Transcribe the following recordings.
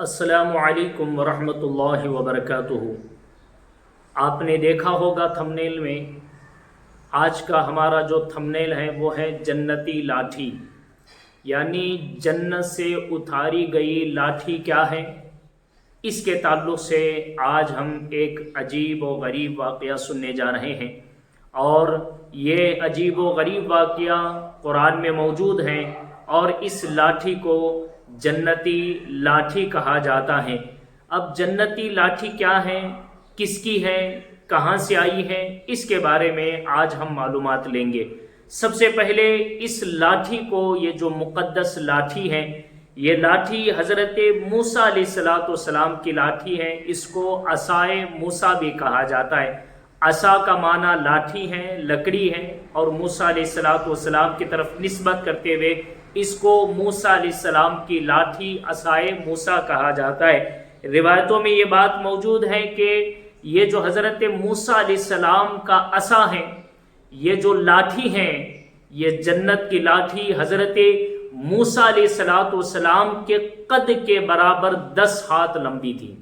السلام علیکم ورحمۃ اللہ وبرکاتہ۔ آپ نے دیکھا ہوگا تھمنیل میں، آج کا ہمارا جو تھمنیل ہے وہ ہے جنتی لاٹھی، یعنی جنت سے اتاری گئی لاٹھی کیا ہے۔ اس کے تعلق سے آج ہم ایک عجیب و غریب واقعہ سننے جا رہے ہیں، اور یہ عجیب و غریب واقعہ قرآن میں موجود ہے، اور اس لاٹھی کو جنتی لاٹھی کہا جاتا ہے۔ اب جنتی لاٹھی کیا ہے، کس کی ہے، کہاں سے آئی ہے، اس کے بارے میں آج ہم معلومات لیں گے۔ سب سے پہلے اس لاٹھی کو، یہ جو مقدس لاٹھی ہے، یہ لاٹھی حضرت موسیٰ علیہ السلام کی لاٹھی ہے۔ اس کو عصائے موسیٰ بھی کہا جاتا ہے۔ عصا کا معنی لاٹھی ہے، لکڑی ہے، اور موسیٰ علیہ السلام کی طرف نسبت کرتے ہوئے اس کو موسیٰ علیہ السلام کی لاٹھی عصائے موسیٰ کہا جاتا ہے۔ روایتوں میں یہ بات موجود ہے کہ یہ جو حضرت موسیٰ علیہ السلام کا عصا ہے، یہ جو لاٹھی ہے، یہ جنت کی لاٹھی حضرت موسیٰ علیہ السلام کے قد کے برابر 10 ہاتھ لمبی تھی۔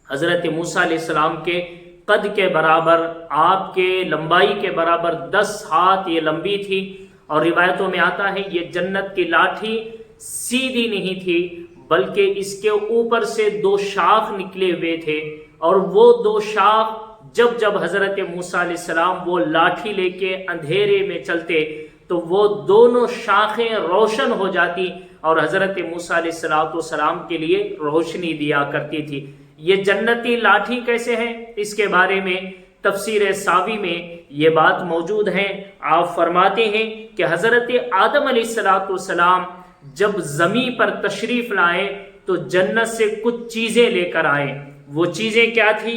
حضرت موسیٰ علیہ السلام کے قد کے برابر، آپ کے لمبائی کے برابر 10 ہاتھ یہ لمبی تھی۔ اور روایتوں میں آتا ہے یہ جنت کی لاٹھی سیدھی نہیں تھی، بلکہ اس کے اوپر سے 2 شاخ نکلے ہوئے تھے، اور وہ 2 شاخ جب حضرت موسیٰ علیہ السلام وہ لاٹھی لے کے اندھیرے میں چلتے تو وہ دونوں شاخیں روشن ہو جاتی اور حضرت موسیٰ علیہ السلام کے لیے روشنی دیا کرتی تھی۔ یہ جنتی لاٹھی کیسے ہے، اس کے بارے میں تفسیر ساوی میں یہ بات موجود ہے۔ آپ فرماتے ہیں کہ حضرت آدم علیہ السلام جب زمین پر تشریف لائے تو جنت سے کچھ چیزیں لے کر آئے۔ وہ چیزیں کیا تھی؟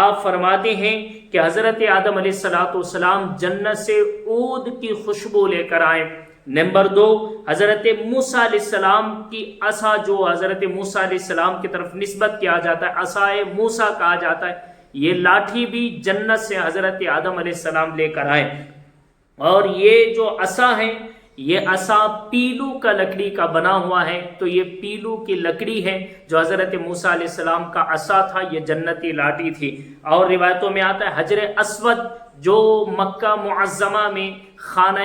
آپ فرماتے ہیں کہ حضرت آدم علیہ السلام جنت سے عود کی خوشبو لے کر آئے۔ نمبر 2، حضرت موسیٰ علیہ السلام کی عصا، جو حضرت موسیٰ علیہ السلام کی طرف نسبت کیا جاتا ہے، عصائے موسیٰ کہا جاتا ہے، یہ لاٹھی بھی جنت سے حضرت آدم علیہ السلام لے کر آئے۔ اور یہ جو عصا ہے، یہ عصا پیلو کا لکڑی کا بنا ہوا ہے، تو یہ پیلو کی لکڑی ہے جو حضرت موسیٰ علیہ السلام کا عصا تھا، یہ جنتی لاٹھی تھی۔ اور روایتوں میں آتا ہے حجر اسود جو مکہ معظمہ میں خانہ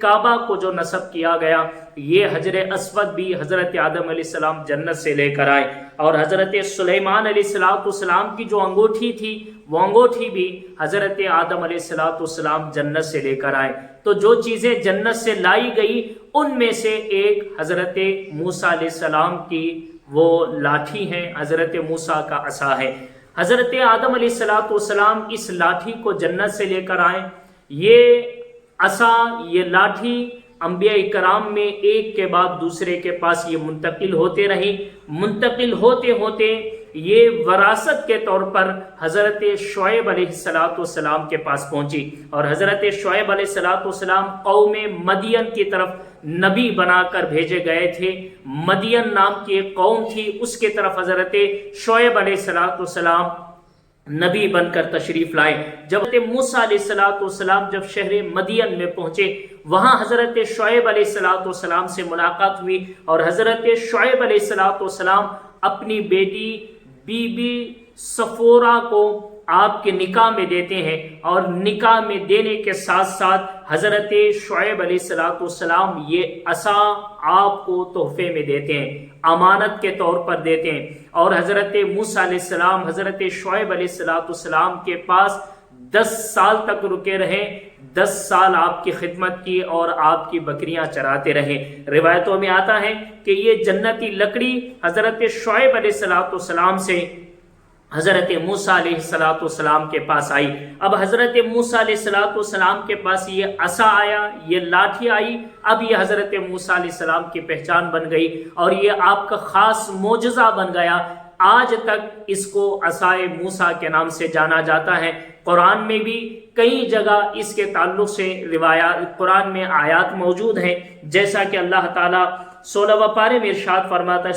کعبہ کو جو نصب کیا گیا، یہ حجر اسود بھی حضرت آدم علیہ السلام جنت سے لے کر آئے۔ اور حضرت سلیمان علیہ السلام کی جو انگوٹھی تھی، وہ انگوٹھی بھی حضرت آدم علیہ السلام جنت سے لے کر آئے۔ تو جو چیزیں جنت سے لائی گئی ان میں سے ایک حضرت موسیٰ علیہ السلام کی وہ لاٹھی ہے، حضرت موسیٰ کا عصا ہے۔ حضرت آدم علیہ السلام اس لاٹھی کو جنت سے لے کر آئے۔ یہ عصا، یہ لاٹھی انبیاء کرام میں ایک کے بعد دوسرے کے پاس یہ منتقل ہوتے رہی۔ منتقل ہوتے ہوتے یہ وراثت کے طور پر حضرت شعیب علیہ السلام کے پاس پہنچی، اور حضرت شعیب علیہ السلام قوم مدین کی طرف نبی بنا کر بھیجے گئے تھے۔ مدین نام کی ایک قوم تھی، اس کے طرف حضرت شعیب علیہ السلام نبی بن کر تشریف لائے۔ جب موسیٰ علیہ السلام جب شہر مدین میں پہنچے، وہاں حضرت شعیب علیہ السلام سے ملاقات ہوئی، اور حضرت شعیب علیہ السلام اپنی بیٹی بی بی صفورہ کو آپ کے نکاح میں دیتے ہیں، اور نکاح میں دینے کے ساتھ ساتھ حضرت شعیب علیہ السلام یہ عصا آپ کو تحفے میں دیتے ہیں، امانت کے طور پر دیتے ہیں۔ اور حضرت موسیٰ علیہ السلام حضرت شعیب علیہ السلام کے پاس 10 سال تک رکے رہے، 10 سال آپ کی خدمت کی اور آپ کی بکریاں چراتے رہے۔ روایتوں میں آتا ہے کہ یہ جنتی لکڑی حضرت شعیب علیہ السلام سے حضرت موسیٰ علیہ السلام کے پاس آئی۔ اب حضرت موسیٰ علیہ السلام کے پاس یہ عصا آیا، یہ لاٹھی آئی، اب یہ حضرت موسیٰ علیہ السلام کی پہچان بن گئی، اور یہ آپ کا خاص معجزہ بن گیا۔ آج تک اس کو عصائے موسیٰ کے نام سے جانا جاتا ہے۔ قرآن میں بھی کئی جگہ اس کے تعلق سے روایات، قرآن میں آیات موجود ہیں، جیسا کہ اللہ تعالیٰ 16 پارے میں ارشاد فرماتا ہے،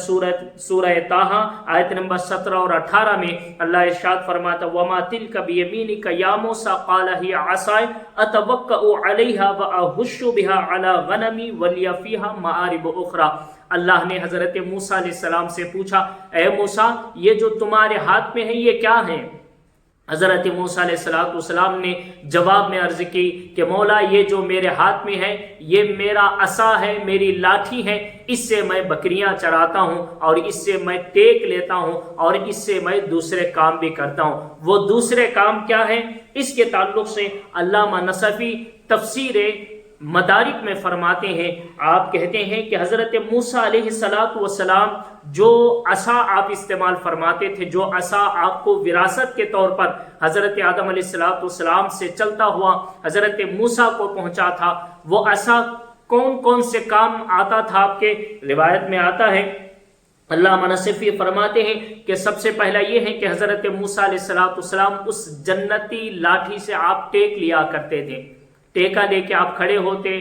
سورہ طٰہٰ آیت نمبر 17 اور 18 میں اللہ ارشاد فرماتا ہے، وَمَا تِلْكَ بِيَمِينِكَ يَا مُوسَىٰ قَالَ هِيَ عَصَايَ أَتَوَكَّأُ عَلَيْهَا وَأَهُشُّ بِهَا عَلَىٰ غَنَمِي وَلِيَ فِيهَا مَآرِبُ أُخْرَىٰ۔ अल्लाह ने हज़रत मूसा अलैहिस्सलाम से पूछा, ए मूसा ये जो तुम्हारे हाथ में है ये क्या है? हज़रत मूसा अलैहिस्सलाम ने जवाब में अर्ज़ की कि मौला ये जो मेरे हाथ में है ये मेरा असा है, मेरी लाठी है, इससे मैं बकरियां चराता हूँ और इससे मैं टेक लेता हूँ और इससे मैं दूसरे काम भी करता हूँ। वो दूसरे काम क्या है? इसके ताल्लुक़ से अल्लामा नसफ़ी तफसीर मदारिक में फरमाते हैं, आप कहते हैं कि हज़रत मूसा अलैहिस्सलातु वस्सलाम जो असा आप इस्तेमाल फरमाते थे, जो असा आपको विरासत के तौर पर हज़रत आदम अलैहिस्सलातु वस्सलाम से चलता हुआ हज़रत मूसा को पहुंचा था, वो असा कौन कौन से काम आता था? आपके रिवायत में आता है, अल्लामा नसफ़ी फरमाते हैं कि सबसे पहला ये है कि हज़रत मूसा अलैहिस्सलातु वस्सलाम उस जन्नती लाठी से आप टेक लिया करते थे, टेका लेके आप खड़े होते,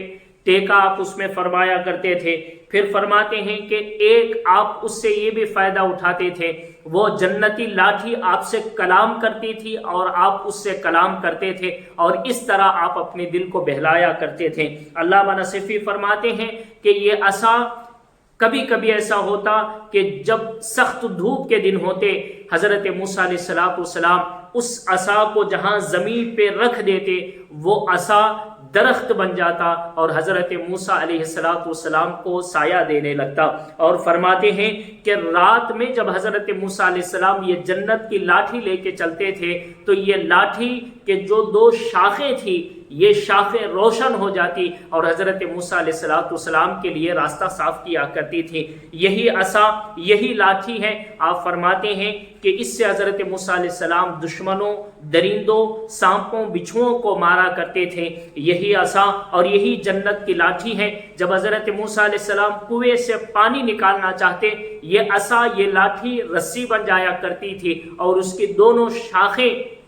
टेका आप उसमें फरमाया करते थे। फिर फरमाते हैं कि एक आप उससे ये भी फ़ायदा उठाते थे, वो जन्नती लाठी आपसे कलाम करती थी और आप उससे कलाम करते थे और इस तरह आप अपने दिल को बहलाया करते थे। अल्लामा नसफ़ी फरमाते हैं कि ये असा कभी कभी ऐसा होता कि जब सख्त धूप के दिन होते, हज़रत मूसा अलैहिस्सलाम उस असा को जहां ज़मीन पे रख देते, वो असा दरख्त बन जाता और हज़रत मूसा अलैहिस्सलाम को साया देने लगता। और फरमाते हैं कि रात में जब हज़रत मूसा अलैहिस्सलाम ये जन्नत की लाठी लेके चलते थे तो ये लाठी के जो दो शाखें थी ये शाखें रोशन हो जाती और हज़रत मूसा अलैहिस्सलाम के लिए रास्ता साफ किया करती थी। यही असा, यही लाठी है। आप फरमाते हैं कि इससे हज़रत मूसा अलैहिस्सलाम दुश्मनों, दरिंदों, सांपों, बिच्छुओं को मारा करते थे। यही असा और यही जन्नत की लाठी है। जब हज़रत मूसा अलैहिस्सलाम कुएं से पानी निकालना चाहते, ये असा, ये लाठी रस्सी बन जाया करती थी और उसकी दोनों शाखें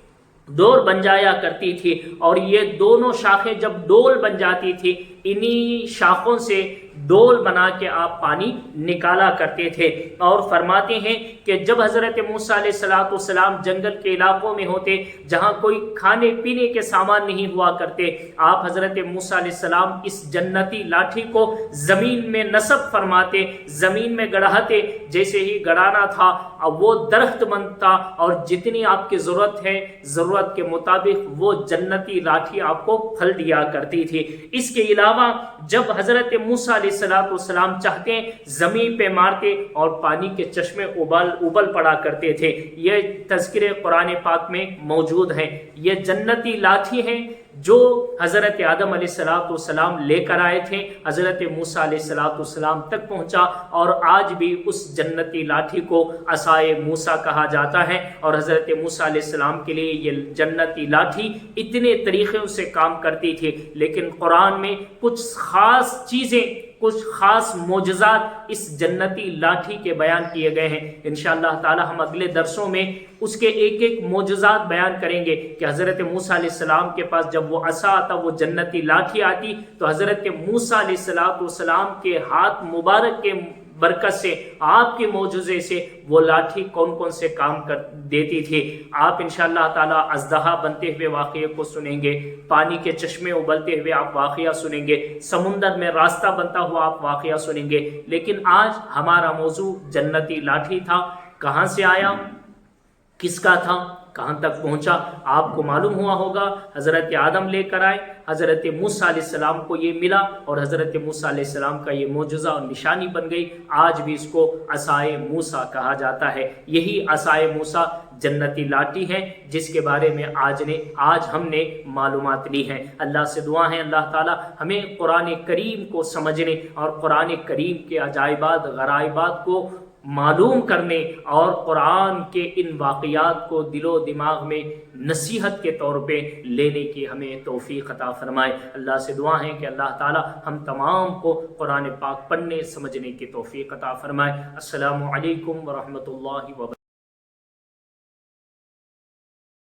डोर बन जाया करती थी और ये दोनों शाखें जब डोल बन जाती थी, इन्हीं शाखों से डोल बना के आप पानी निकाला करते थे। और फरमाते हैं कि जब हज़रत मूसा अलैहिस्सलाम जंगल के इलाकों में होते जहाँ कोई खाने पीने के सामान नहीं हुआ करते, आप हज़रत मूसा अलैहिस्सलाम इस जन्नती लाठी को ज़मीन में नस्ब फरमाते, ज़मीन में गड़ाते। जैसे ही गड़ाना था अब वो दरख्त बनता और जितनी आपकी ज़रूरत है, ज़रूरत के मुताबिक वो जन्नती लाठी आपको फल दिया करती थी। इसके अलावा जब हज़रत मूसा अलैहिस्सलाम चाहते ज़मीन पे मारते और पानी के चश्मे उबल पड़ा करते थे। ये तज़किरे कुरान पाक में मौजूद है। ये जन्नती लाठी है जो हज़रत आदम अलैहिस्सलाम लेकर आए थे, हज़रत मूसा अलैहिस्सलाम तक पहुँचा और आज भी उस जन्नती लाठी को असाए मूसा कहा जाता है। और हज़रत मूसा अलैहिस्सलाम के लिए ये जन्नती लाठी इतने तरीक़ों से काम करती थी, लेकिन कुरान में कुछ ख़ास चीज़ें, कुछ ख़ास मोजज़ात इस जन्नती लाठी के बयान किए गए हैं। इंशाअल्लाह ताला हम अगले दरसों में उसके एक एक मोजज़ात बयान करेंगे कि हज़रत मूसा अलैहिस्सलाम के पास जब वो असा आता, वो जन्नती लाठी आती, तो हज़रत मूसा अलैहिस्सलाम के हाथ मुबारक के बरकत से, आपके मौजूज़े से वो लाठी कौन कौन से काम कर देती थी। आप इंशाअल्लाह ताला अज़दहा बनते हुए वाक़ये को सुनेंगे, पानी के चश्मे उबलते हुए आप वाक़या सुनेंगे, समुंदर में रास्ता बनता हुआ आप वाक़या सुनेंगे। लेकिन आज हमारा मौजू जन्नती लाठी था। कहाँ से आया, किसका था, कहाँ तक पहुँचा, आपको मालूम हुआ होगा। हज़रत आदम लेकर आए, हज़रत मूसा अलैहिस्सलाम को ये मिला और हज़रत मूसा अलैहिस्सलाम का ये मोजज़ा और निशानी बन गई। आज भी इसको असाए मूसा कहा जाता है। यही असाए मूसा जन्नती लाठी है जिसके बारे में आज हमने मालूमात ली हैं। अल्लाह से दुआ है अल्लाह ताला हमें कुरान करीम को समझने और कुरान करीम के अजाइबात गराइबात को मालूम करने और कुरान के इन वाक़यात को दिलो दिमाग में नसीहत के तौर पे लेने की हमें तौफ़ीक़ अता फ़रमाए। अल्लाह से दुआ है कि अल्लाह ताला हम तमाम को कुरान पाक पढ़ने समझने की तौफ़ीक़ अता फ़रमाए। अस्सलामु अलैकुम व रहमतुल्लाहि व बरकातुहू।